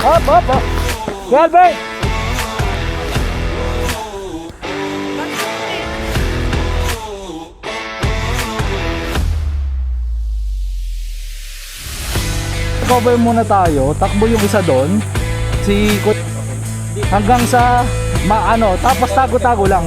Hop, hop, hop. Galvin! Cover muna tayo, takbo yung isa doon. Hanggang sa tapos tago-tago lang.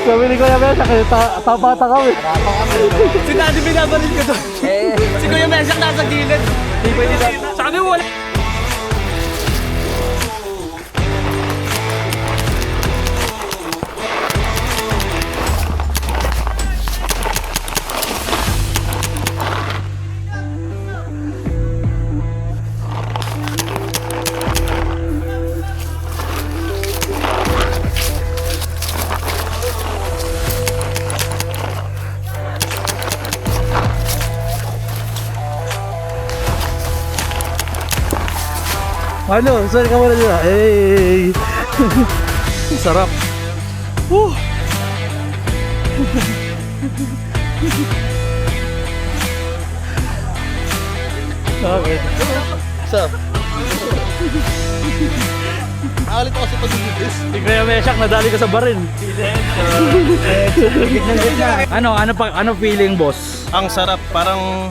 Sabi ni Kuya Mesak, tapata kami. Si Daddy binabaril ko doon. Si Kuya Mesak nasa gilid. Sabi mo wala. Ano? Sorry ka muna dyan. Hey! Sarap. Okay. Sir. Nakalit ako sa pag-ibigis. Si Kuya Mesak, nadali ka sa barin. Ano feeling, boss? Ang sarap, parang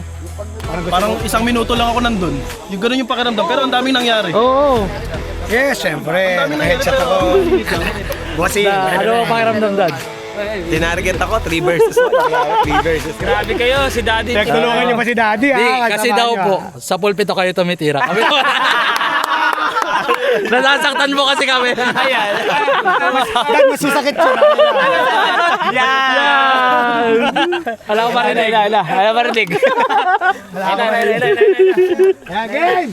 isang minuto lang ako nandun. Yung ganun yung pakiramdam, pero ang daming nangyari. Oo. Yes, syempre. Naka-headshot ako. Bossing. Ano ang pakiramdam, Dad? Tinarget ako, 3 versus 1. 3 versus 1. Grabe kayo, si Daddy. Tulungan niyo pa si Daddy, Di, kasi daw po, sa pulpito kayo tumitira. Kami nasasaktan mo kasi kami. Ayan. Dad, masusakit siya. Yan! Alam ko marinig. Alam ko marinig. Again!